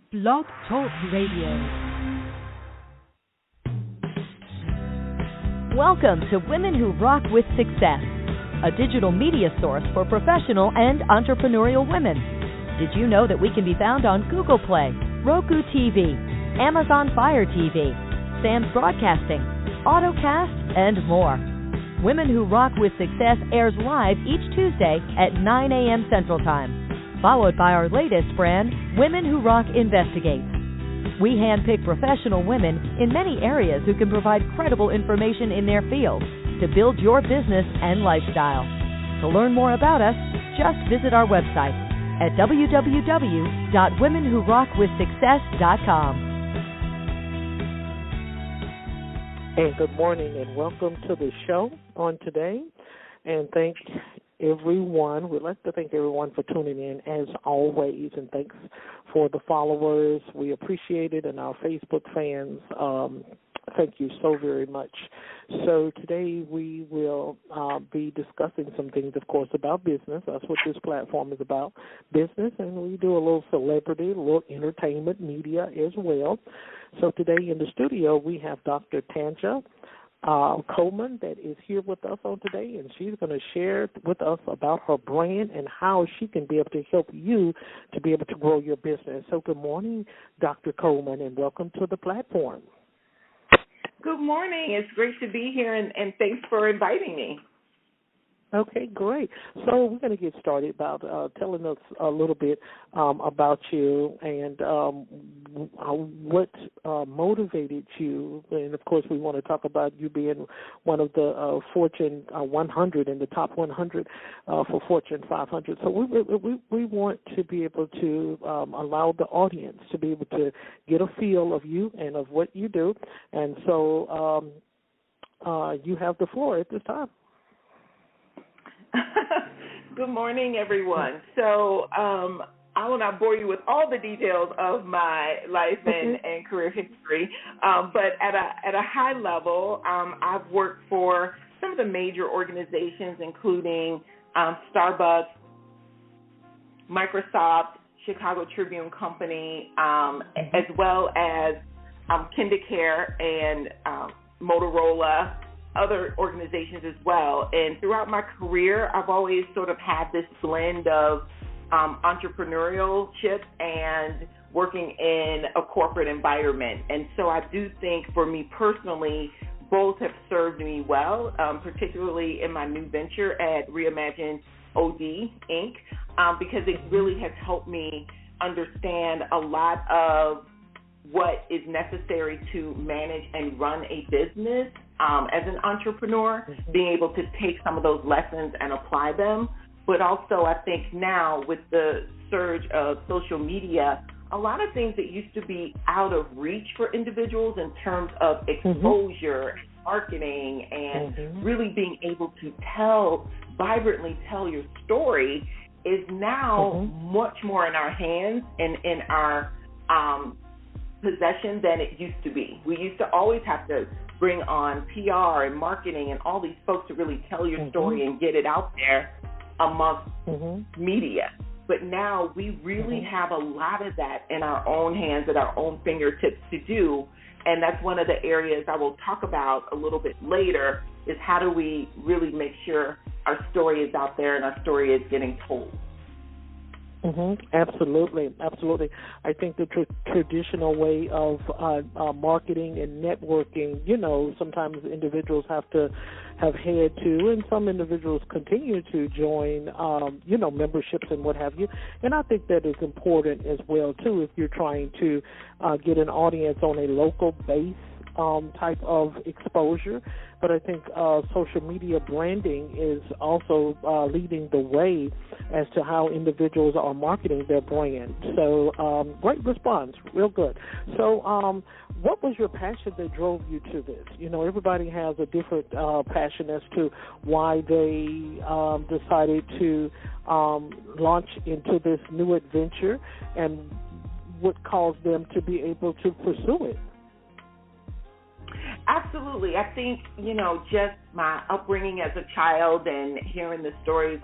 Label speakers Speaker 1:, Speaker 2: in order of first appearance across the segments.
Speaker 1: Blog Talk Radio. Welcome to Women Who Rock with Success, a digital media source for professional and entrepreneurial women. Did you know that we can be found on Google Play, Roku TV, Amazon Fire TV, Sam's Broadcasting, AutoCast, and more? Women Who Rock with Success airs live each Tuesday at 9 a.m. Central Time, followed by our latest brand, Women Who Rock Investigates. We handpick professional women in many areas who can provide credible information in their field to build your business and lifestyle. To learn more about us, just visit our website at www.womenwhorockwithsuccess.com.
Speaker 2: And good morning and welcome to the show on today. And thank everyone. We'd like to thank everyone for tuning in as always, and thanks for the followers. We appreciate it, and our Facebook fans, thank you so very much. So today we will be discussing some things, of course, about business. That's what this platform is about, business, and we do a little celebrity, a little entertainment media as well. So today in the studio we have Dr. Tanja Coleman that is here with us on today, and she's going to share with us about her brand and how she can be able to help you to be able to grow your business. So good morning, Dr. Coleman, and welcome to the platform.
Speaker 3: Good morning. It's great to be here, and thanks for inviting me.
Speaker 2: Okay, great. So we're going to get started about telling us a little bit about you and what motivated you. And, of course, we want to talk about you being one of the Fortune 100 in the top 100 for Fortune 500. So we want to be able to allow the audience to be able to get a feel of you and of what you do. And so you have the floor at this time.
Speaker 3: Good morning, everyone. So I will not bore you with all the details of my life and career history, but at a high level, I've worked for some of the major organizations, including Starbucks, Microsoft, Chicago Tribune Company, as well as KinderCare and Motorola, other organizations as well. And throughout my career, I've always sort of had this blend of entrepreneurship and working in a corporate environment. And so I do think for me personally, both have served me well, particularly in my new venture at ReImagine OD, Inc., because it really has helped me understand a lot of what is necessary to manage and run a business as an entrepreneur, being able to take some of those lessons and apply them. But also I think now with the surge of social media, a lot of things that used to be out of reach for individuals in terms of exposure, marketing, and really being able to vibrantly tell your story is now much more in our hands and in our possession than it used to be. We used to always have to bring on PR and marketing and all these folks to really tell your story and get it out there amongst media. But now we really have a lot of that in our own hands, at our own fingertips to do. And that's one of the areas I will talk about a little bit later, is how do we really make sure our story is out there and our story is getting told.
Speaker 2: Absolutely, absolutely. I think the traditional way of marketing and networking, sometimes individuals have had to, and some individuals continue to join, memberships and what have you. And I think that is important as well, too, if you're trying to get an audience on a local base type of exposure. But I think social media branding is also leading the way as to how individuals are marketing their brand. So great response, real good. So what was your passion that drove you to this? Everybody has a different passion as to why they decided to launch into this new adventure and what caused them to be able to pursue it.
Speaker 3: Absolutely. I think, just my upbringing as a child and hearing the stories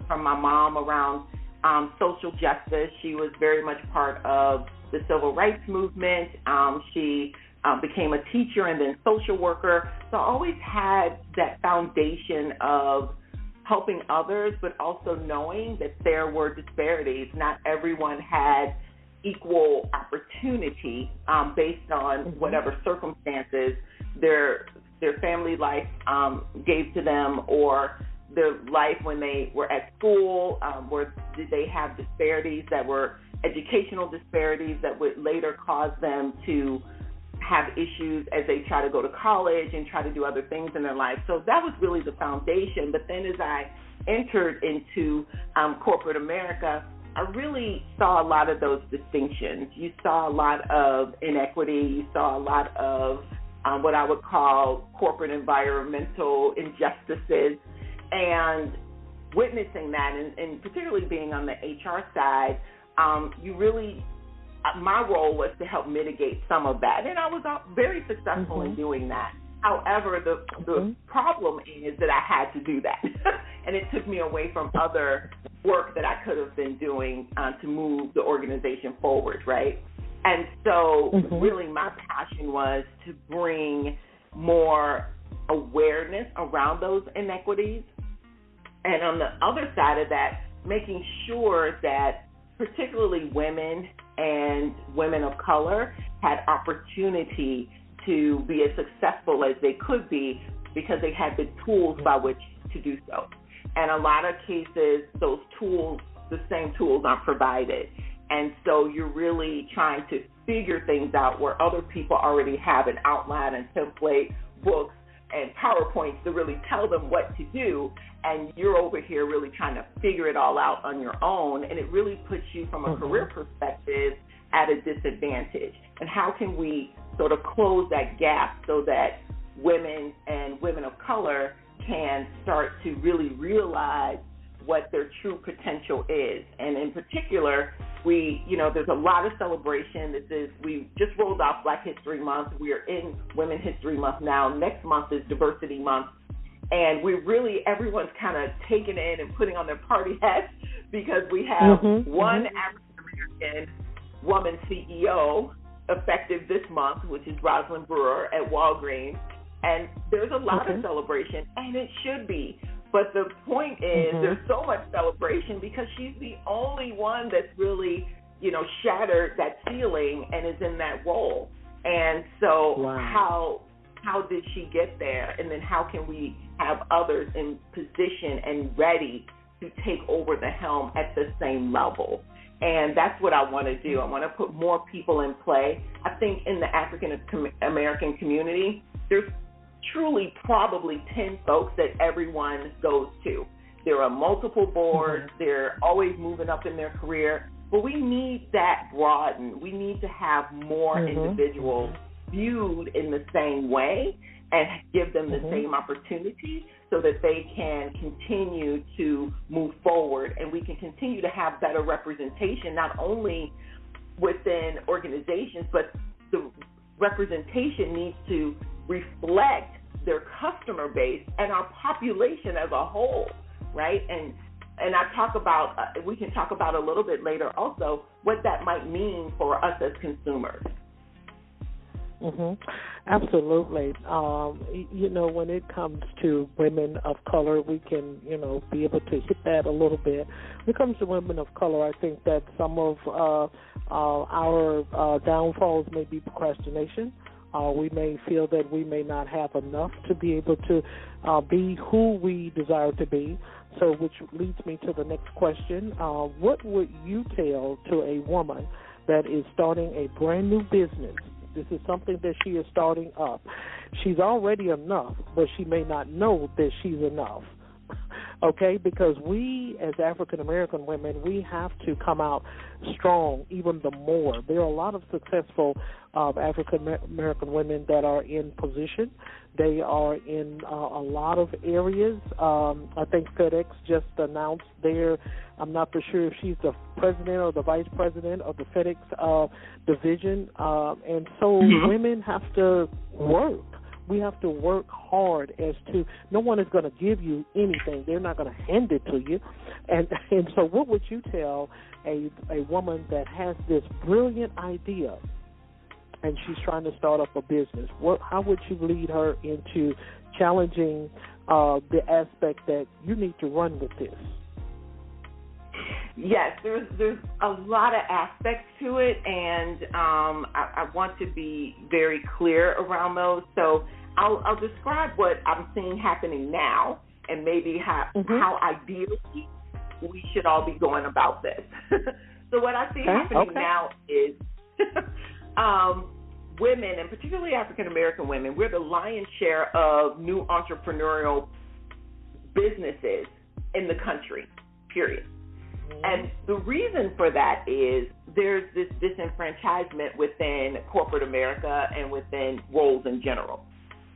Speaker 3: from my mom around social justice. She was very much part of the civil rights movement. She became a teacher and then social worker. So I always had that foundation of helping others, but also knowing that there were disparities. Not everyone had equal opportunity based on whatever circumstances their family life gave to them, or their life when they were at school, where did they have disparities that were educational disparities that would later cause them to have issues as they try to go to college and try to do other things in their life. So that was really the foundation. But then as I entered into corporate America, I really saw a lot of those distinctions. You saw a lot of inequity. You saw a lot of what I would call corporate environmental injustices. And witnessing that, and particularly being on the HR side, my role was to help mitigate some of that. And I was very successful in doing that. However, the problem is that I had to do that. And it took me away from other work that I could have been doing to move the organization forward, right? And so really my passion was to bring more awareness around those inequities. And on the other side of that, making sure that particularly women and women of color had opportunity to be as successful as they could be because they had the tools by which to do so. And a lot of cases, those tools, the same tools aren't provided. And so you're really trying to figure things out where other people already have an outline and template, books, and PowerPoints to really tell them what to do, and you're over here really trying to figure it all out on your own, and it really puts you from a career perspective at a disadvantage. And how can we sort of close that gap so that women and women of color can start to really realize what their true potential is? And in particular, there's a lot of celebration. We just rolled off Black History Month. We are in Women's History Month now. Next month is Diversity Month. And everyone's kind of taking in and putting on their party hats because we have one African-American woman CEO effective this month, which is Rosalind Brewer at Walgreens. And there's a lot of celebration, and it should be. But the point is there's so much celebration because she's the only one that's really, shattered that ceiling and is in that role. And so how did she get there? And then how can we have others in position and ready to take over the helm at the same level? And that's what I want to do. I want to put more people in play. I think in the African American community, there's truly probably 10 folks that everyone goes to. There are multiple boards. They're always moving up in their career. But we need that broadened. We need to have more individuals viewed in the same way and give them the same opportunity so that they can continue to move forward, and we can continue to have better representation, not only within organizations, but the representation needs to reflect their customer base and our population as a whole, right? And I talk about, we can talk about a little bit later also what that might mean for us as consumers.
Speaker 2: Absolutely. When it comes to women of color, we can, be able to hit that a little bit. When it comes to women of color, I think that some of our downfalls may be procrastination. We may feel that we may not have enough to be able to be who we desire to be. So which leads me to the next question. What would you tell to a woman that is starting a brand new business? This is something that she is starting up. She's already enough, but she may not know that she's enough. Okay, because we as African-American women, we have to come out strong even the more. There are a lot of successful African-American women that are in position. They are in a lot of areas. I think FedEx just announced I'm not for sure if she's the president or the vice president of the FedEx division. And so women have to work. We have to work hard as to, no one is going to give you anything. They're not going to hand it to you. And so what would you tell a woman that has this brilliant idea and she's trying to start up a business? How would you lead her into challenging the aspect that you need to run with this?
Speaker 3: Yes, there's a lot of aspects to it, and I want to be very clear around those. So I'll describe what I'm seeing happening now, and maybe how ideally we should all be going about this. So what I see happening now is women, and particularly African American women, we're the lion's share of new entrepreneurial businesses in the country, period. And the reason for that is there's this disenfranchisement within corporate America and within roles in general.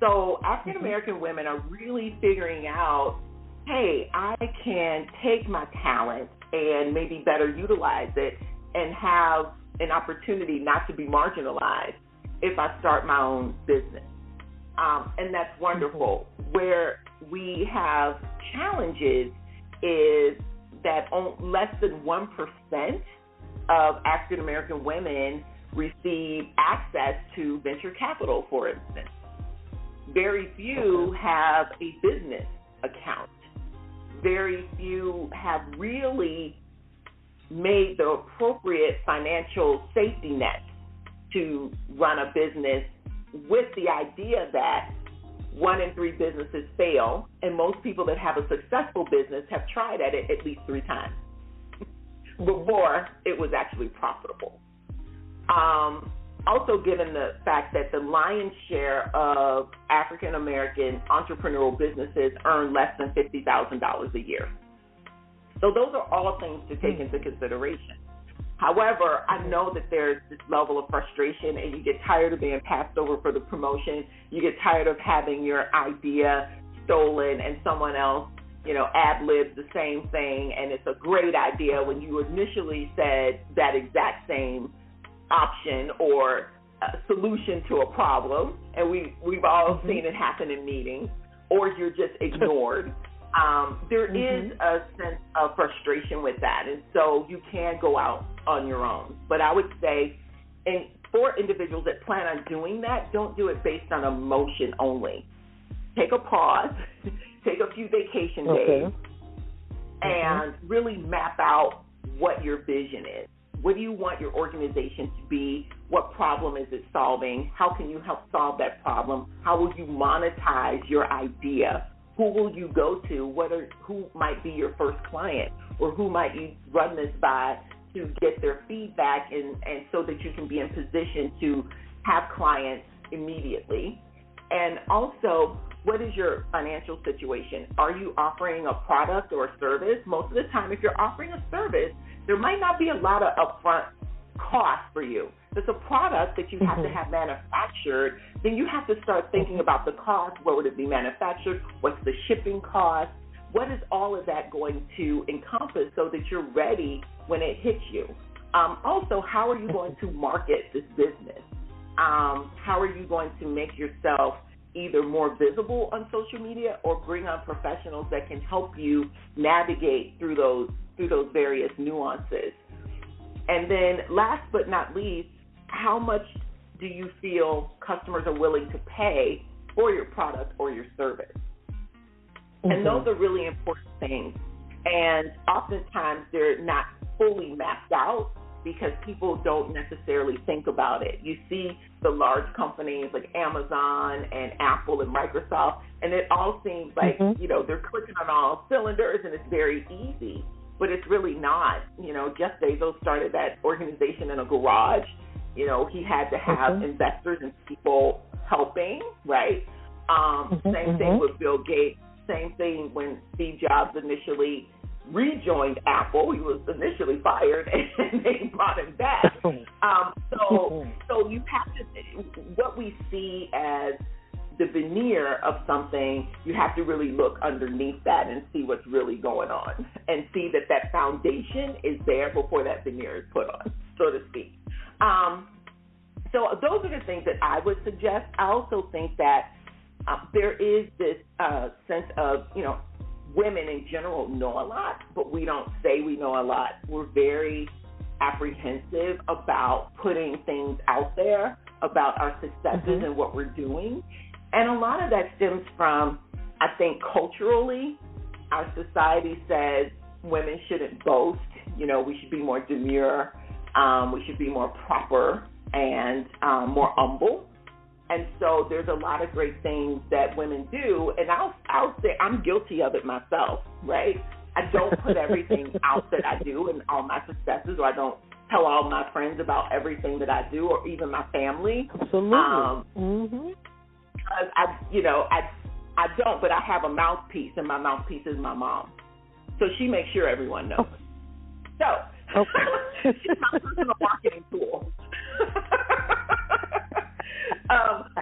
Speaker 3: So African American women are really figuring out, hey, I can take my talent and maybe better utilize it and have an opportunity not to be marginalized if I start my own business. And that's wonderful. Where we have challenges is that less than 1% of African American women receive access to venture capital, for instance. Very few have a business account. Very few have really made the appropriate financial safety net to run a business, with the idea that 1 in 3 businesses fail, and most people that have a successful business have tried at it at least 3 times before it was actually profitable. Also, given the fact that the lion's share of African American entrepreneurial businesses earn less than $50,000 a year. So those are all things to take into consideration. However, I know that there's this level of frustration, and you get tired of being passed over for the promotion. You get tired of having your idea stolen and someone else, ad-libs the same thing, and it's a great idea when you initially said that exact same option or solution to a problem, and we've all seen it happen in meetings, or you're just ignored. There is a sense of frustration with that, and so you can go out on your own. But I would say, and for individuals that plan on doing that, don't do it based on emotion only. Take a pause, take a few vacation days, and really map out what your vision is. What do you want your organization to be? What problem is it solving? How can you help solve that problem? How will you monetize your idea? Who will you go to? Who might be your first client, or who might you run this by to get their feedback, and so that you can be in position to have clients immediately? And also, what is your financial situation? Are you offering a product or a service? Most of the time, if you're offering a service, there might not be a lot of upfront cost for you. If it's a product that you have to have manufactured, then you have to start thinking about the cost. Where would it be manufactured? What's the shipping cost? What is all of that going to encompass so that you're ready when it hits you? Also, how are you going to market this business? How are you going to make yourself either more visible on social media or bring on professionals that can help you navigate through those various nuances? And then last but not least, how much do you feel customers are willing to pay for your product or your service? And those are really important things. And oftentimes they're not fully mapped out because people don't necessarily think about it. You see the large companies like Amazon and Apple and Microsoft, and it all seems like, they're clicking on all cylinders and it's very easy. But it's really not. Jeff Bezos started that organization in a garage. He had to have investors and people helping, right? Same thing with Bill Gates. Same thing when Steve Jobs initially rejoined Apple. He was initially fired, and they brought him back. So you have to, what we see as the veneer of something, you have to really look underneath that and see what's really going on, and see that foundation is there before that veneer is put on, so to speak. So those are the things that I would suggest. I also think that there is this sense of, women in general know a lot, but we don't say we know a lot. We're very apprehensive about putting things out there about our successes and what we're doing. And a lot of that stems from, I think, culturally, our society says women shouldn't boast. We should be more demure. We should be more proper and more humble. And so there's a lot of great things that women do, and I'll say I'm guilty of it myself, right? I don't put everything out that I do and all my successes, or I don't tell all my friends about everything that I do, or even my family.
Speaker 2: Absolutely.
Speaker 3: Because I don't, but I have a mouthpiece, and my mouthpiece is my mom. So she makes sure everyone knows. So she's my personal marketing tool.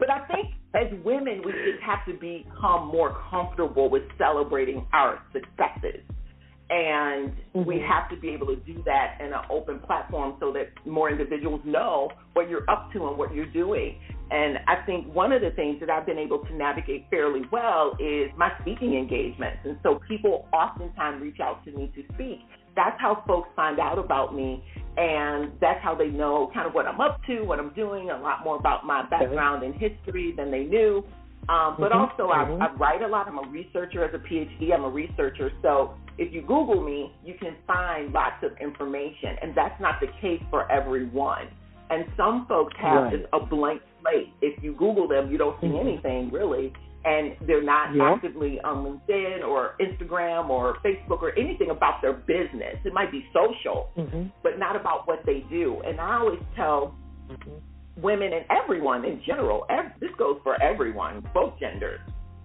Speaker 3: But I think as women, we just have to become more comfortable with celebrating our successes. And we have to be able to do that in an open platform so that more individuals know what you're up to and what you're doing. And I think one of the things that I've been able to navigate fairly well is my speaking engagements. And so people oftentimes reach out to me to speak. That's how folks find out about me, and that's how they know kind of what I'm up to, what I'm doing, a lot more about my background and history than they knew. But also I write a lot. I'm a researcher as a PhD. I'm a researcher. So if you Google me, you can find lots of information, and that's not the case for everyone. And some folks have just a blank slate. If you Google them, you don't see anything really, and they're not actively on LinkedIn or Instagram or Facebook or anything about their business. It might be social, but not about what they do. And I always tell women and everyone in general, this goes for everyone, both genders,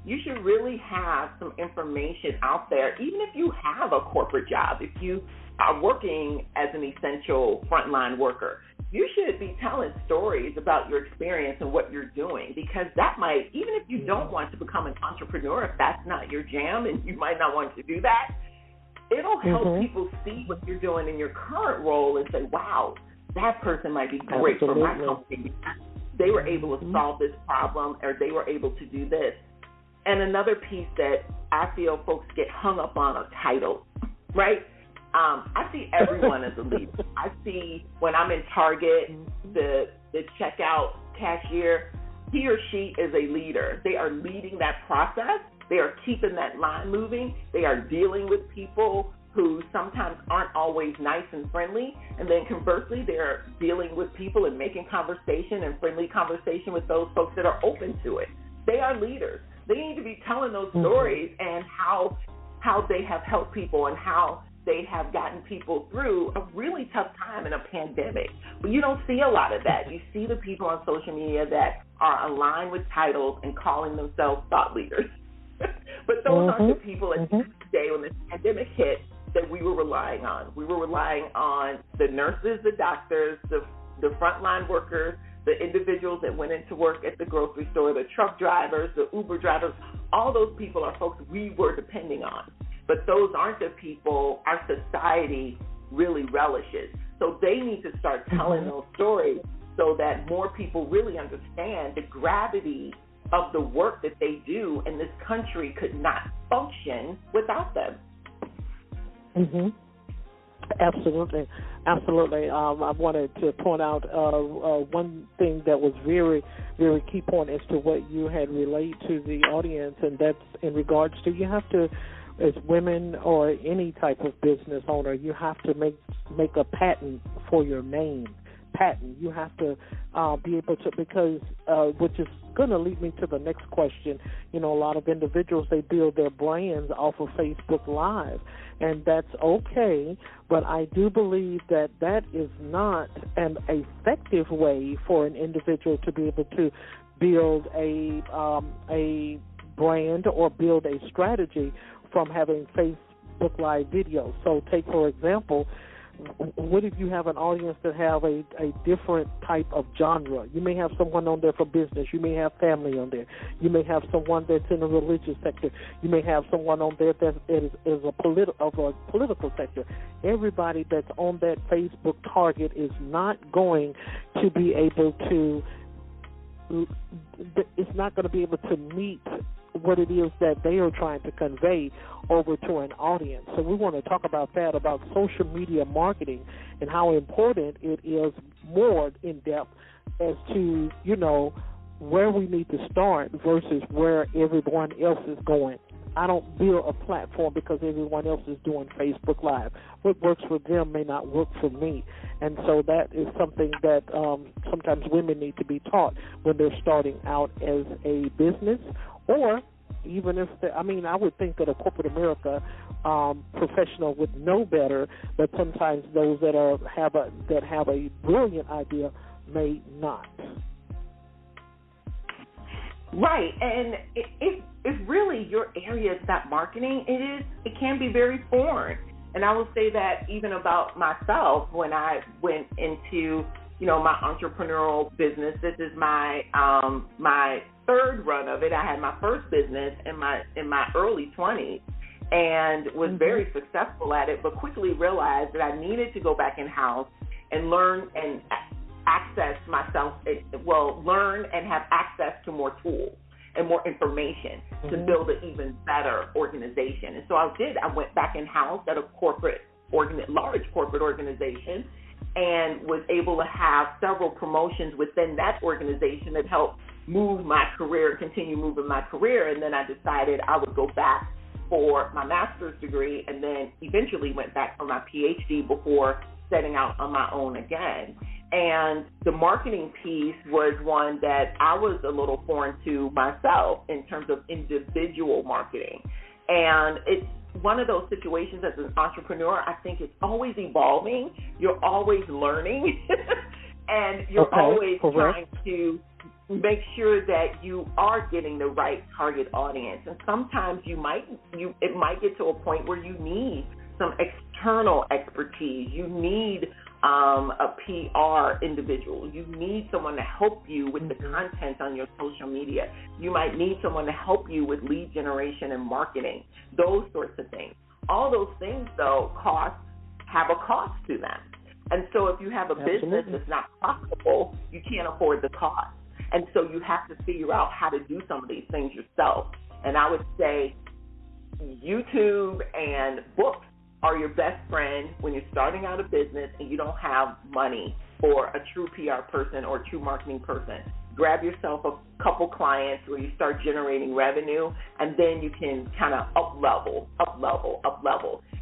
Speaker 3: you should really have some information out there, even if you have a corporate job, if you are working as an essential frontline worker. You should be telling stories about your experience and what you're doing, because that might, even if you don't want to become an entrepreneur, if that's not your jam and you might not want to do that, it'll help people see what you're doing in your current role and say, wow, that person might be great for my company. They were able to solve this problem, or they were able to do this. And another piece that I feel folks get hung up on are titles, right? I see everyone as a leader. I see when I'm in Target, the checkout cashier, he or she is a leader. They are leading that process. They are keeping that line moving. They are dealing with people who sometimes aren't always nice and friendly. And then conversely, they're dealing with people and making conversation and friendly conversation with those folks that are open to it. They are leaders. They need to be telling those stories and how they have helped people and how they have gotten people through a really tough time in a pandemic. But you don't see a lot of that. You see the people on social media that are aligned with titles and calling themselves thought leaders. But those aren't the people at the end of the day when this pandemic hit that we were relying on. We were relying on the nurses, the doctors, the frontline workers, the individuals that went into work at the grocery store, the truck drivers, the Uber drivers. All those people are folks we were depending on. But those aren't the people our society really relishes. So they need to start telling those stories so that more people really understand the gravity of the work that they do, and this country could not function without them.
Speaker 2: Absolutely. I wanted to point out one thing that was very, very key point as to what you had relayed to the audience, and that's in regards to you have to, as women or any type of business owner, you have to make a patent for your name. You have to be able to, because which is going to lead me to the next question. A lot of individuals, they build their brands off of Facebook Live, and that's okay, but I do believe that that is not an effective way for an individual to be able to build a brand or build a strategy from having Facebook Live videos. So take, for example, what if you have an audience that have a different type of genre? You may have someone on there for business. You may have family on there. You may have someone that's in the religious sector. You may have someone on there that is a political sector. Everybody that's on that Facebook target is not going to be able to it's not going to be able to meet what it is that they are trying to convey over to an audience. So we want to talk about that, about social media marketing and how important it is, more in depth as to, where we need to start versus where everyone else is going. I don't build a platform because everyone else is doing Facebook Live. What works for them may not work for me. And so that is something that sometimes women need to be taught when they're starting out as a business, or even if I would think that a corporate America professional would know better, but sometimes those that have a brilliant idea may not.
Speaker 3: Right, and if really your area is not marketing, it can be very foreign. And I will say that even about myself, when I went into my entrepreneurial business. This is my third run of it. I had my first business in my early 20s and was very successful at it, but quickly realized that I needed to go back in house and learn and learn and have access to more tools and more information to build an even better organization. And so I went back in house at a large corporate organization, and was able to have several promotions within that organization that helped move my career, continue moving my career. And then I decided I would go back for my master's degree, and then eventually went back for my PhD before setting out on my own again. And the marketing piece was one that I was a little foreign to myself in terms of individual marketing. And it's one of those situations as an entrepreneur, I think it's always evolving. You're always learning, and you're always trying to make sure that you are getting the right target audience. And sometimes it might get to a point where you need some external expertise. You need a PR individual. You need someone to help you with the content on your social media. You might need someone to help you with lead generation and marketing, those sorts of things. All those things, though, have a cost to them. And so if you have a business that's not profitable, you can't afford the cost. And so you have to figure out how to do some of these things yourself. And I would say YouTube and books are your best friend when you're starting out a business and you don't have money for a true PR person or a true marketing person. Grab yourself a couple clients where you start generating revenue, and then you can kind of up level.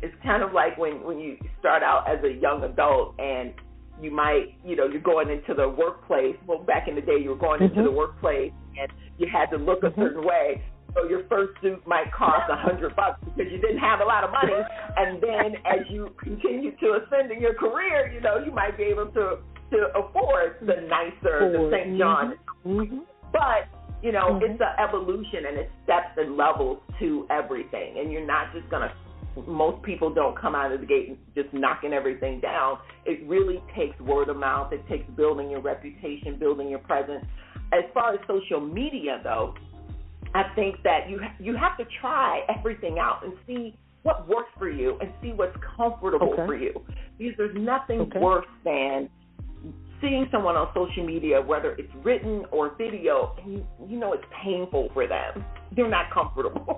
Speaker 3: It's kind of like when you start out as a young adult and you might, you're going into the workplace. Well, back in the day, you were going into the workplace and you had to look a certain way. So your first suit might cost $100 because you didn't have a lot of money. And then as you continue to ascend in your career, you might be able to afford the nicer, the St. John. But, it's an evolution, and it steps and levels to everything. And you're not just going to, most people don't come out of the gate just knocking everything down. It really takes word of mouth. It takes building your reputation, building your presence. As far as social media, though, I think that you have to try everything out and see what works for you and see what's comfortable for you. Because there's nothing worse than seeing someone on social media, whether it's written or video, and it's painful for them. They're not comfortable.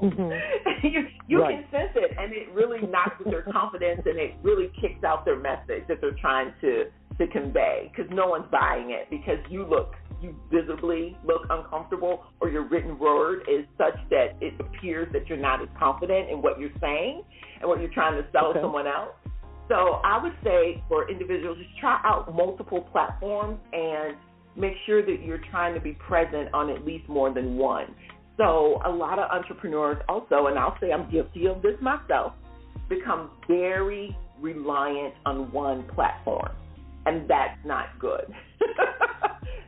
Speaker 3: You can sense it, and it really knocks with their confidence, and it really kicks out their message that they're trying to convey, because no one's buying it, because you visibly look uncomfortable, or your written word is such that it appears that you're not as confident in what you're saying and what you're trying to sell someone else. So I would say for individuals, just try out multiple platforms and make sure that you're trying to be present on at least more than one. So a lot of entrepreneurs also, and I'll say I'm guilty of this myself, become very reliant on one platform, and that's not good.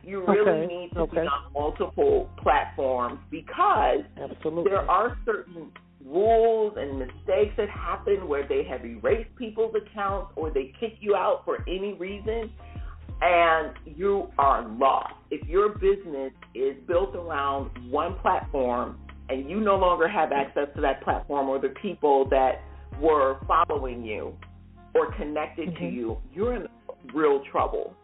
Speaker 3: You really need to be on multiple platforms, because there are certain rules and mistakes that happen where they have erased people's accounts or they kick you out for any reason, and you are lost. If your business is built around one platform and you no longer have access to that platform or the people that were following you or connected to you, you're in real trouble.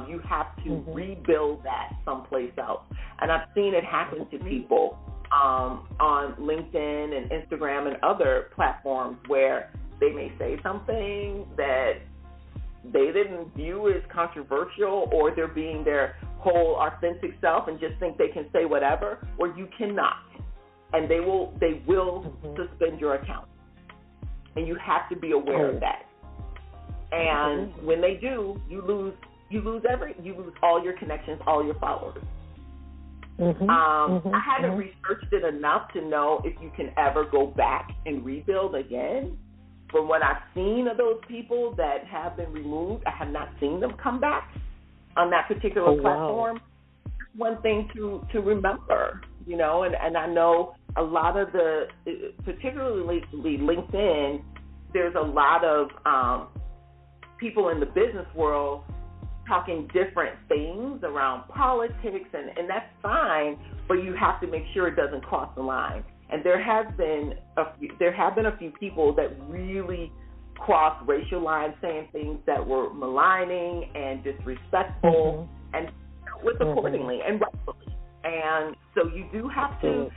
Speaker 3: You have to rebuild that someplace else. And I've seen it happen to people on LinkedIn and Instagram and other platforms where they may say something that they didn't view as controversial, or they're being their whole authentic self and just think they can say whatever, or you cannot. And they will suspend your account. And you have to be aware of that. And when they do, you lose all your connections, all your followers. I haven't researched it enough to know if you can ever go back and rebuild again. From what I've seen of those people that have been removed, I have not seen them come back on that particular platform. One thing to remember, you know, and I know a lot of particularly LinkedIn, there's a lot of people in the business world talking different things around politics, and that's fine, but you have to make sure it doesn't cross the line. And there have been a few people that really crossed racial lines, saying things that were maligning and disrespectful, and with accordingly and rightfully. And so you do have to.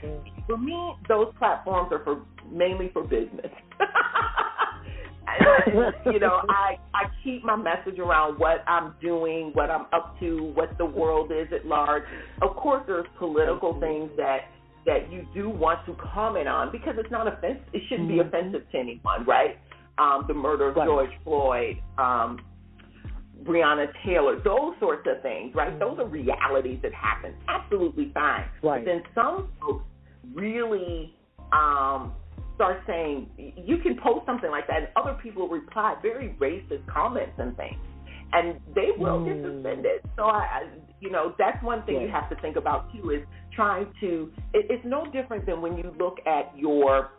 Speaker 3: For me, those platforms are mainly for business. You know, I keep my message around what I'm doing, what I'm up to, what the world is at large. Of course, there's political things that you do want to comment on, because it's not offensive. It shouldn't be offensive to anyone, right? The murder of George Floyd, Breonna Taylor, those sorts of things, right? Those are realities that happen. Absolutely fine. Right. But then some folks really start saying, you can post something like that, and other people reply very racist comments and things, and they will get suspended. So, that's one thing you have to think about, too, is trying to, it's no different than when you look at your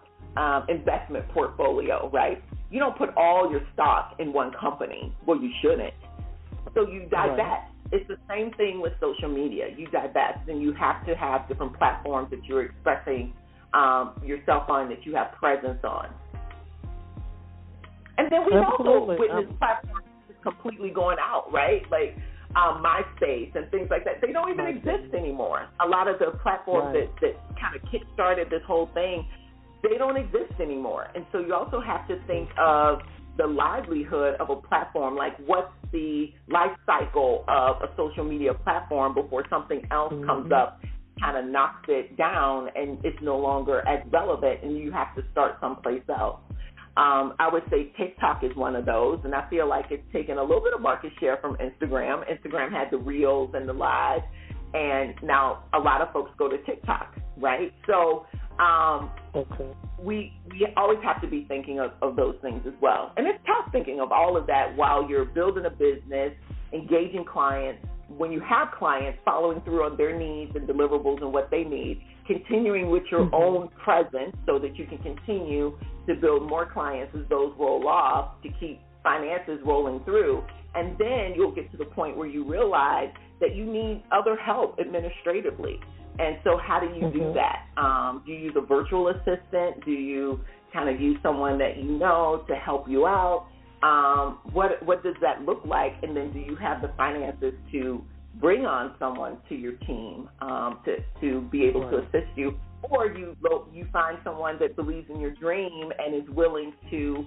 Speaker 3: investment portfolio, right? You don't put all your stock in one company. Well, you shouldn't. So you divest. Right. It's the same thing with social media. You divest, and you have to have different platforms that you're expressing yourself on, that you have presence on. And then we also witness platforms completely going out, right? Like MySpace and things like that. They don't even exist anymore. A lot of the platforms that kind of kick-started this whole thing, they don't exist anymore. And so you also have to think of the livelihood of a platform, like what's the life cycle of a social media platform before something else comes up, kind of knocks it down, and it's no longer as relevant, and you have to start someplace else. I would say TikTok is one of those, and I feel like it's taken a little bit of market share from Instagram. Instagram had the Reels and the Live, and now a lot of folks go to TikTok, right? So we always have to be thinking of those things as well. And it's tough thinking of all of that while you're building a business, engaging clients. When you have clients, following through on their needs and deliverables and what they need, continuing with your own presence so that you can continue to build more clients as those roll off, to keep finances rolling through. And then you'll get to the point where you realize that you need other help administratively. And so how do you do that? Do you use a virtual assistant? Do you kind of use someone that you know to help you out? What does that look like? And then do you have the finances to bring on someone to your team to be able to assist you? Or you find someone that believes in your dream and is willing to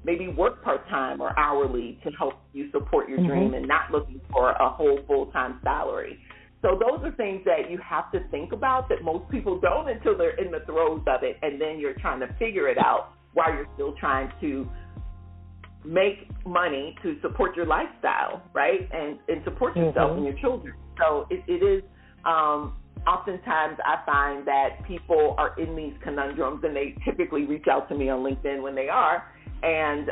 Speaker 3: maybe work part-time or hourly to help you support your dream, and not looking for a whole full-time salary. So those are things that you have to think about that most people don't until they're in the throes of it, and then you're trying to figure it out while you're still trying to make money to support your lifestyle, right, and support yourself and your children. So it is oftentimes I find that people are in these conundrums, and they typically reach out to me on LinkedIn when they are, and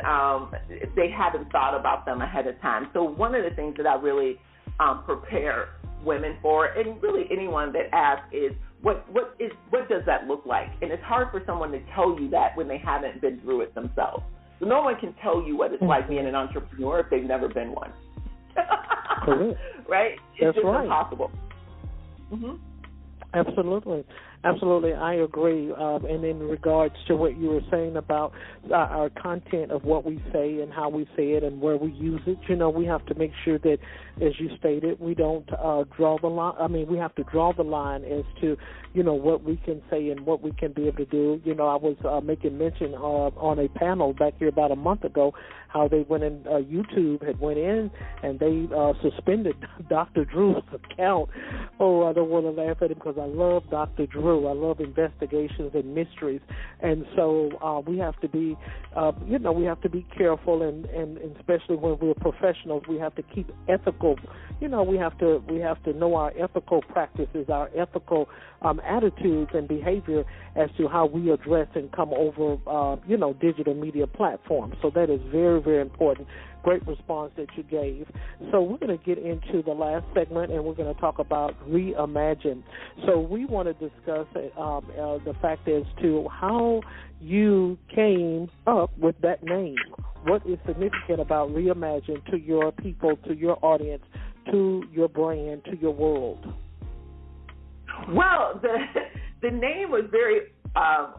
Speaker 3: they haven't thought about them ahead of time. So one of the things that I really prepare women for, and really anyone that asks, is what does that look like? And it's hard for someone to tell you that when they haven't been through it themselves. So no one can tell you what it's like being an entrepreneur if they've never been one. Right? It's just impossible.
Speaker 2: Absolutely. Absolutely, I agree. And in regards to what you were saying about our content of what we say and how we say it and where we use it, we have to make sure that, as you stated, we don't draw the line. I mean, we have to draw the line as to, what we can say and what we can be able to do. I was making mention on a panel back here about a month ago how they went in, YouTube had went in and they suspended Dr. Drew's account. Oh, I don't want to laugh at him because I love Dr. Drew. I love investigations and mysteries, and so we have to be, we have to be careful, and especially when we're professionals, we have to keep ethical. We have to know our ethical practices, our ethical attitudes and behavior as to how we address and come over, digital media platforms. So that is very, very important. Great response that you gave. So we're going to get into the last segment, and we're going to talk about ReImagine. So we want to discuss the fact as to how you came up with that name. What is significant about ReImagine to your people, to your audience, to your brand, to your world?
Speaker 3: Well, the name was very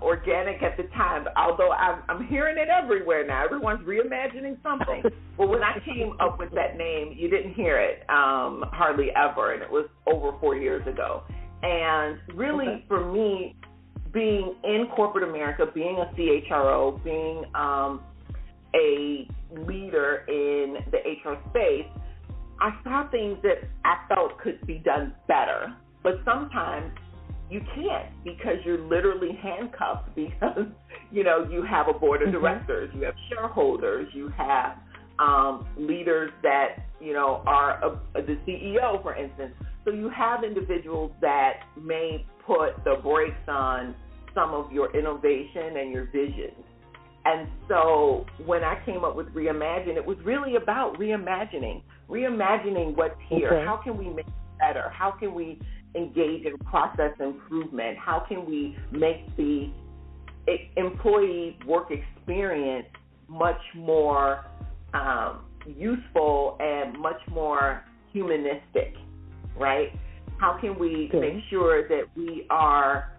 Speaker 3: organic at the time, although I'm hearing it everywhere now. Everyone's reimagining something. But when I came up with that name, you didn't hear it hardly ever, and it was over 4 years ago. And really, for me, being in corporate America, being a CHRO, being a leader in the HR space, I saw things that I felt could be done better. But sometimes you can't, because you're literally handcuffed, because, you have a board of directors, you have shareholders, you have leaders that, are the CEO, for instance. So you have individuals that may put the brakes on some of your innovation and your vision. And so when I came up with ReImagine, it was really about reimagining what's here. Okay. How can we make it better? How can we engage in process improvement? How can we make the employee work experience much more useful and much more humanistic, right? How can we make sure that we are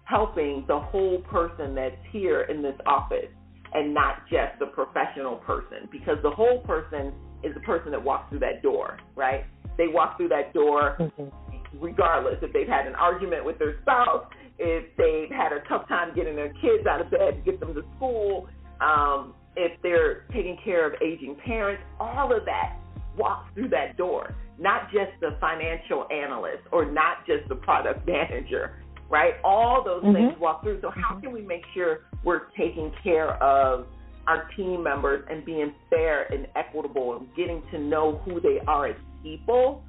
Speaker 3: helping the whole person that's here in this office and not just the professional person? Because the whole person is the person that walks through that door, right? They walk through that door regardless if they've had an argument with their spouse, if they've had a tough time getting their kids out of bed to get them to school, if they're taking care of aging parents, all of that walks through that door, not just the financial analyst or not just the product manager, right? All those things walk through. So how can we make sure we're taking care of our team members and being fair and equitable and getting to know who they are as people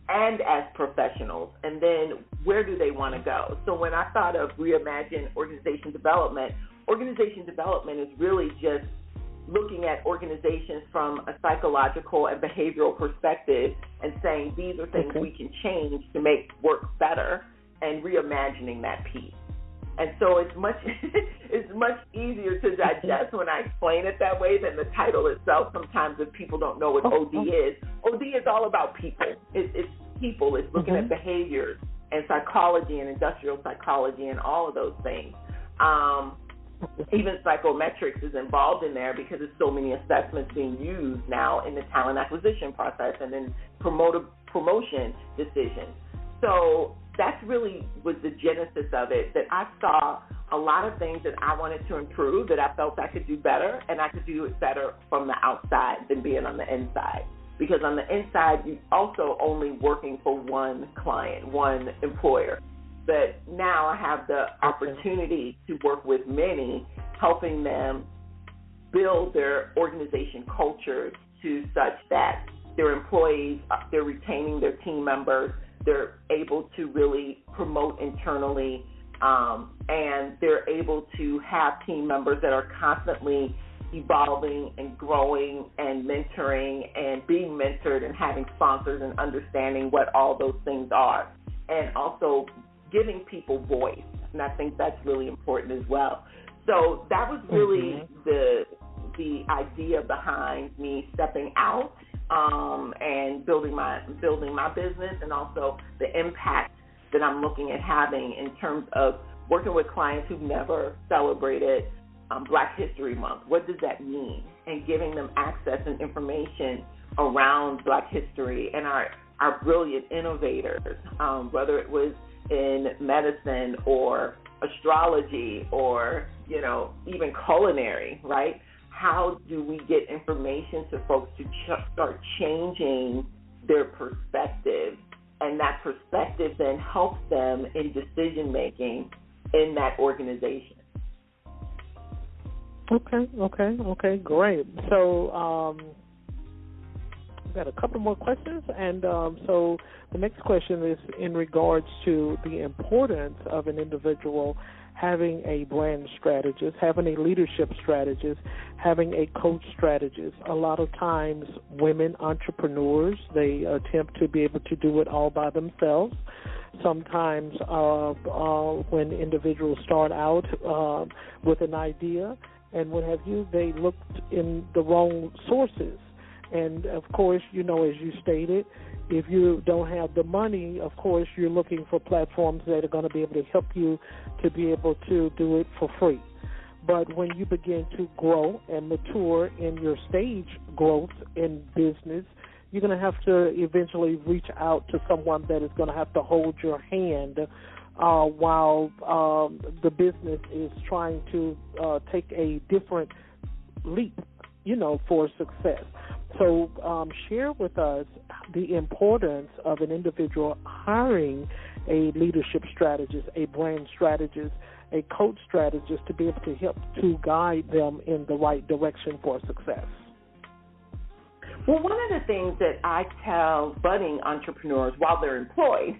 Speaker 3: and as professionals, and then where do they want to go? So when I thought of ReImagine organization development is really just looking at organizations from a psychological and behavioral perspective and saying these are things we can change to make work better, and reimagining that piece. And so it's much easier to digest when I explain it that way than the title itself. Sometimes if people don't know what OD is all about people. It's people. It's looking at behaviors and psychology and industrial psychology and all of those things. Even psychometrics is involved in there because there's so many assessments being used now in the talent acquisition process and in promotion decisions. So that's really was the genesis of it, that I saw a lot of things that I wanted to improve, that I felt I could do better, and I could do it better from the outside than being on the inside. Because on the inside, you're also only working for one client, one employer. But now I have the opportunity to work with many, helping them build their organization culture to such that their employees, they're retaining their team members, they're able to really promote internally, and they're able to have team members that are constantly evolving and growing and mentoring and being mentored and having sponsors and understanding what all those things are, and also giving people voice. And I think that's really important as well. So that was really the idea behind me stepping out and building my business, and also the impact that I'm looking at having in terms of working with clients who've never celebrated Black History Month. What does that mean? And giving them access and information around Black history and our brilliant innovators, whether it was in medicine or astrology or, even culinary, right? How do we get information to folks to start changing their perspective? And that perspective then helps them in decision-making in that organization.
Speaker 2: Okay, great. So we've got a couple more questions, and so the next question is in regards to the importance of an individual having a brand strategist, having a leadership strategist, having a coach strategist. A lot of times women entrepreneurs, they attempt to be able to do it all by themselves. Sometimes when individuals start out with an idea and what have you, they looked in the wrong sources. And, of course, as you stated, if you don't have the money, of course, you're looking for platforms that are going to be able to help you to be able to do it for free. But when you begin to grow and mature in your stage growth in business, you're going to have to eventually reach out to someone that is going to have to hold your hand while the business is trying to take a different leap, for success. So share with us the importance of an individual hiring a leadership strategist, a brand strategist, a coach strategist to be able to help to guide them in the right direction for success.
Speaker 3: Well, one of the things that I tell budding entrepreneurs while they're employed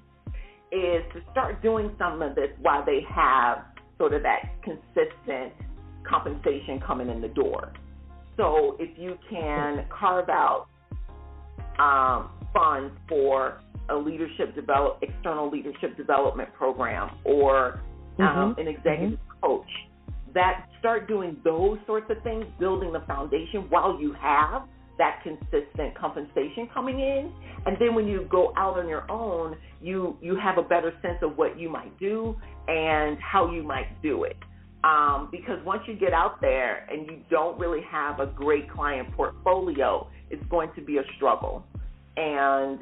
Speaker 3: is to start doing some of this while they have sort of that consistent compensation coming in the door. So if you can carve out funds for a external leadership development program or an executive coach, that start doing those sorts of things, building the foundation while you have that consistent compensation coming in. And then when you go out on your own, you have a better sense of what you might do and how you might do it. Because once you get out there and you don't really have a great client portfolio, it's going to be a struggle. And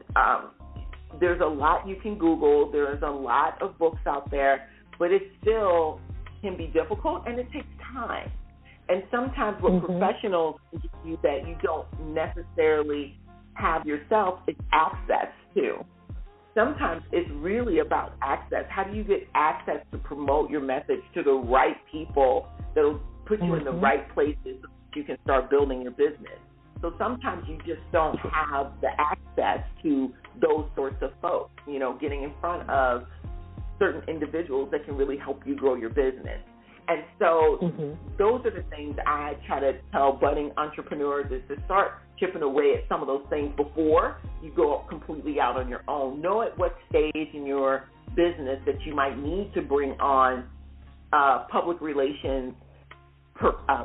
Speaker 3: there's a lot you can Google. There's a lot of books out there, but it still can be difficult and it takes time. And sometimes what professionals give you that you don't necessarily have yourself is access to. Sometimes it's really about access. How do you get access to promote your message to the right people that will put you in the right places so that you can start building your business? So sometimes you just don't have the access to those sorts of folks, getting in front of certain individuals that can really help you grow your business. And so those are the things I try to tell budding entrepreneurs is to start chipping away at some of those things before you go completely out on your own. Know at what stage in your business that you might need to bring on public relations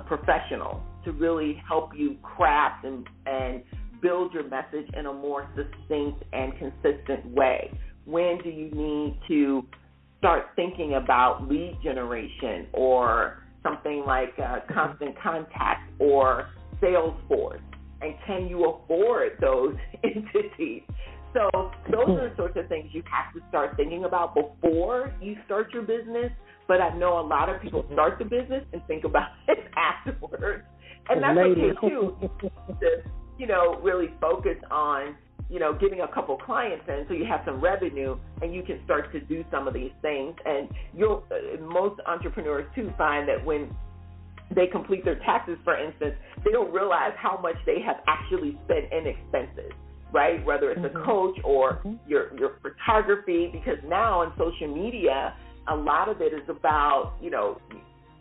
Speaker 3: professional to really help you craft and build your message in a more succinct and consistent way. When do you need to start thinking about lead generation or something like Constant Contact or Salesforce? And can you afford those entities? So those are the sorts of things you have to start thinking about before you start your business. But I know a lot of people start the business and think about it afterwards. And that's okay, too, to, really focus on, getting a couple clients in so you have some revenue and you can start to do some of these things. And most entrepreneurs, too, find that when they complete their taxes, for instance, they don't realize how much they have actually spent in expenses, right? Whether it's a coach or your photography, because now on social media, a lot of it is about,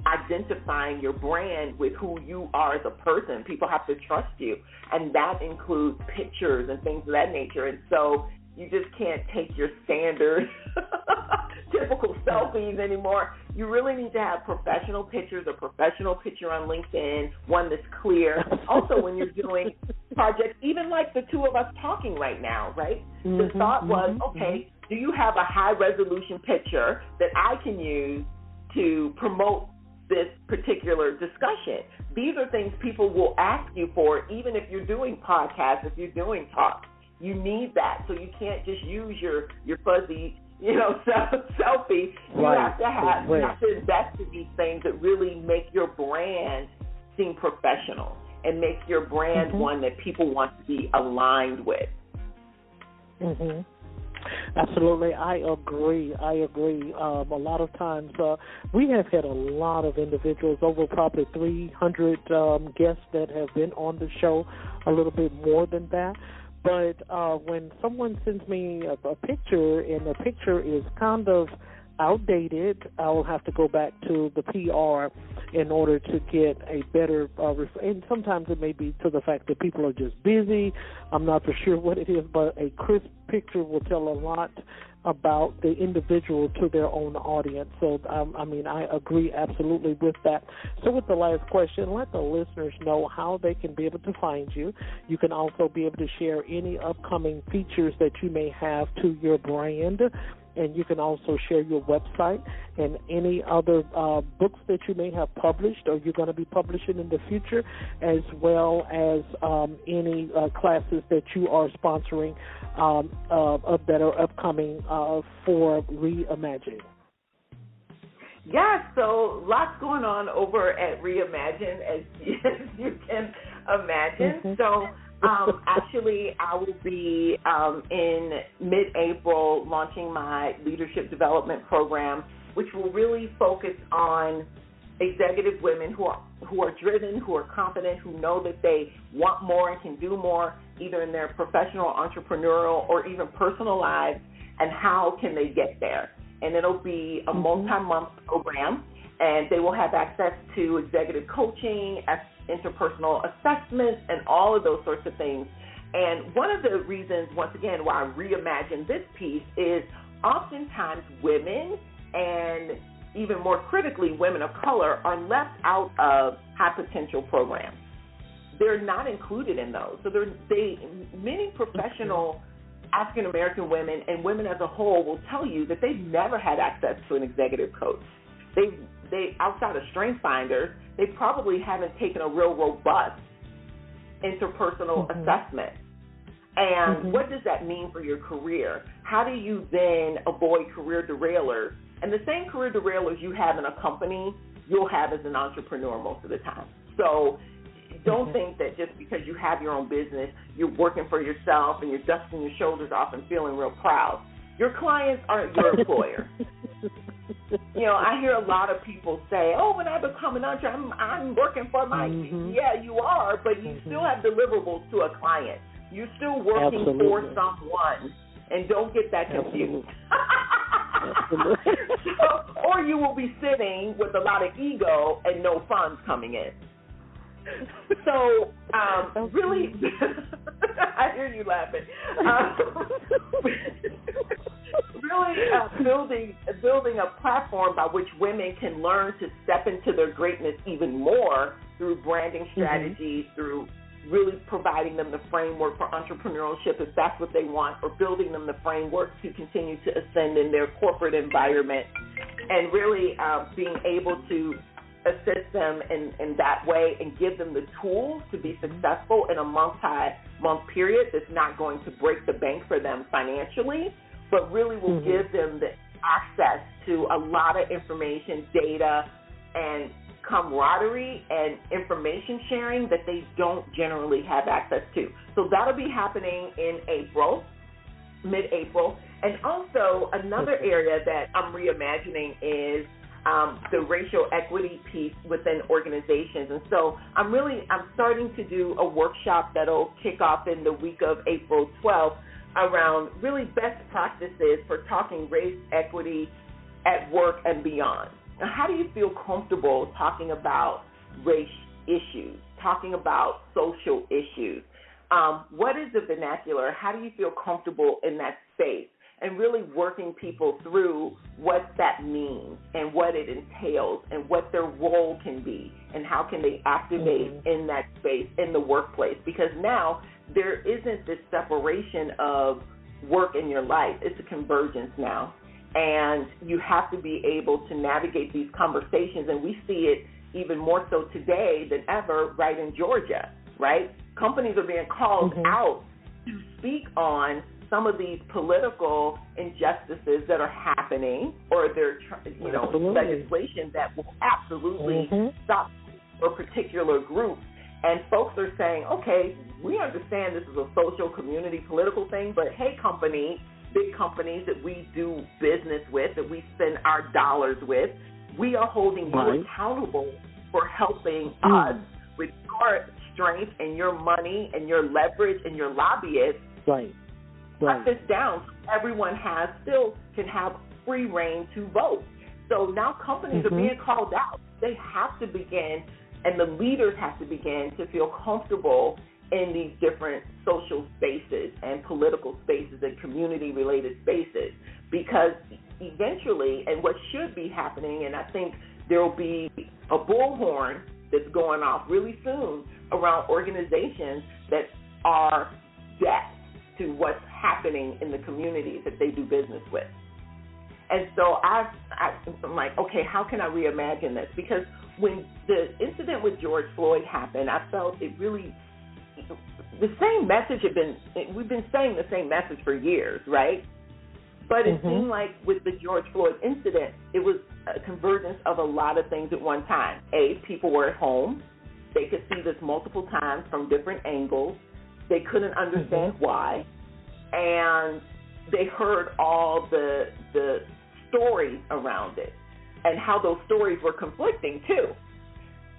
Speaker 3: identifying your brand with who you are as a person. People have to trust you, and that includes pictures and things of that nature. And so you just can't take your standard typical selfies anymore. You really need to have professional pictures, a professional picture on LinkedIn, one that's clear. Also, when you're doing projects, even like the two of us talking right now, right? The thought was, okay, do you have a high-resolution picture that I can use to promote this particular discussion? These are things people will ask you for, even if you're doing podcasts, if you're doing talks. You need that, so you can't just use your fuzzy, selfie. You have to invest in these things that really make your brand seem professional and make your brand one that people want to be aligned with.
Speaker 2: Mm-hmm. Absolutely, I agree. A lot of times we have had a lot of individuals, over probably 300 guests that have been on the show, a little bit more than that. But when someone sends me a picture and the picture is kind of outdated, I will have to go back to the PR in order to get a better, and sometimes it may be to the fact that people are just busy. I'm not for sure what it is, but a crisp picture will tell a lot about the individual to their own audience. So, I agree absolutely with that. So with the last question, let the listeners know how they can be able to find you. You can also be able to share any upcoming features that you may have to your brand, and you can also share your website and any other books that you may have published or you're going to be publishing in the future, as well as any classes that you are sponsoring that are upcoming for ReImagine.
Speaker 3: Yeah, so lots going on over at ReImagine, as you can imagine. So actually, I will be in mid-April launching my leadership development program, which will really focus on executive women who are driven, who are confident, who know that they want more and can do more, either in their professional, entrepreneurial, or even personal lives, and how can they get there. And it'll be a multi-month program, and they will have access to executive coaching, interpersonal assessments, and all of those sorts of things. And one of the reasons, once again, why I reimagine this piece is oftentimes women, and even more critically, women of color, are left out of high-potential programs. They're not included in those. So many professional African-American women and women as a whole will tell you that they've never had access to an executive coach. They outside of Strength Finders, they probably haven't taken a real robust interpersonal assessment. And what does that mean for your career? How do you then avoid career derailers? And the same career derailers you have in a company, you'll have as an entrepreneur most of the time. So don't think that just because you have your own business, you're working for yourself and you're dusting your shoulders off and feeling real proud. Your clients aren't your employer. I hear a lot of people say, oh, when I become an entrepreneur, I'm working for my, yeah, you are, but you still have deliverables to a client. You're still working for someone, and don't get that confused. Or you will be sitting with a lot of ego and no funds coming in. So, really, I hear you laughing. Really building a platform by which women can learn to step into their greatness even more through branding strategies, through really providing them the framework for entrepreneurship if that's what they want, or building them the framework to continue to ascend in their corporate environment, and really being able to assist them in that way and give them the tools to be successful in a multi-month period that's not going to break the bank for them financially, but really will give them the access to a lot of information, data, and camaraderie and information sharing that they don't generally have access to. So that'll be happening in April, mid-April. And also another area that I'm reimagining is the racial equity piece within organizations. And so I'm starting to do a workshop that'll kick off in the week of April 12th around really best practices for talking race equity at work and beyond. Now, how do you feel comfortable talking about race issues, talking about social issues? What is the vernacular? How do you feel comfortable in that space? And really working people through what that means and what it entails and what their role can be and how can they activate in that space in the workplace. Because now there isn't this separation of work in your life. It's a convergence now. And you have to be able to navigate these conversations. And we see it even more so today than ever right in Georgia, right? Companies are being called out to speak on some of these political injustices that are happening, or their, legislation that will absolutely stop for particular groups. And folks are saying, okay, we understand this is a social, community, political thing, but hey, big companies that we do business with, that we spend our dollars with, we are holding you accountable for helping us with your strength and your money and your leverage and your lobbyists. Cut this down. Everyone can have free reign to vote. So now companies are being called out. They have to begin, and the leaders have to begin to feel comfortable in these different social spaces and political spaces and community-related spaces, because eventually, and what should be happening, and I think there will be a bullhorn that's going off really soon around organizations that are deaf to what's happening in the communities that they do business with. And so I'm like, okay, how can I reimagine this? Because when the incident with George Floyd happened, I felt it really, the same message we've been saying the same message for years, right? But it seemed like with the George Floyd incident, it was a convergence of a lot of things at one time. People were at home. They could see this multiple times from different angles. They couldn't understand why. And they heard all the stories around it and how those stories were conflicting, too.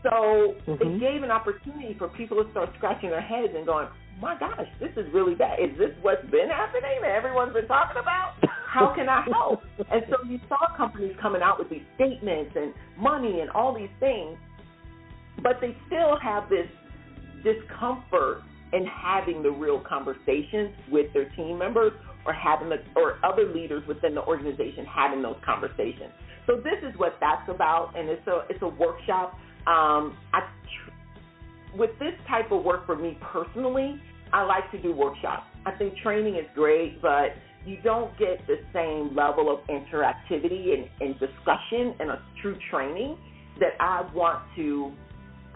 Speaker 3: So it gave an opportunity for people to start scratching their heads and going, my gosh, this is really bad. Is this what's been happening that everyone's been talking about? How can I help? And so you saw companies coming out with these statements and money and all these things, but they still have this discomfort in having the real conversations with their team members, or other leaders within the organization having those conversations. So this is what that's about, and it's a workshop. With this type of work for me personally, I like to do workshops. I think training is great, but you don't get the same level of interactivity and discussion in a true training that I want to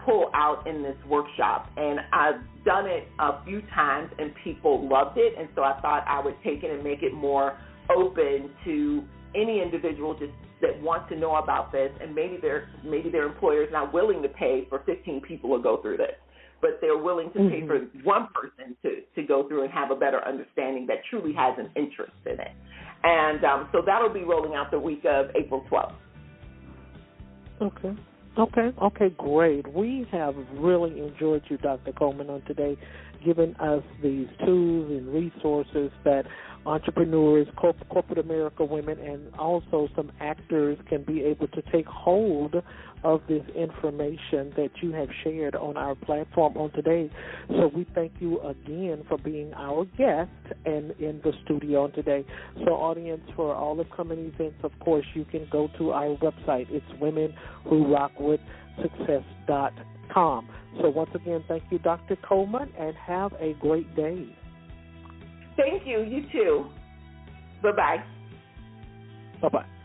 Speaker 3: pull out in this workshop. And I've done it a few times, and people loved it, and so I thought I would take it and make it more open to any individual that wants to know about this, and maybe their employer is not willing to pay for 15 people to go through this, but they're willing to pay for one person to go through and have a better understanding that truly has an interest in it. And so that'll be rolling out the week of April 12th.
Speaker 2: Okay, great. We have really enjoyed you, Dr. Coleman, on today, giving us these tools and resources that entrepreneurs, corporate America women, and also some actors can be able to take hold of this information that you have shared on our platform on today. So we thank you again for being our guest and in the studio on today. So audience, for all upcoming events, of course, you can go to our website. It's womenwhorockwithsuccess.com. So once again, thank you, Dr. Coleman, and have a great day.
Speaker 3: Thank you. You too. Bye-bye.
Speaker 2: Bye-bye.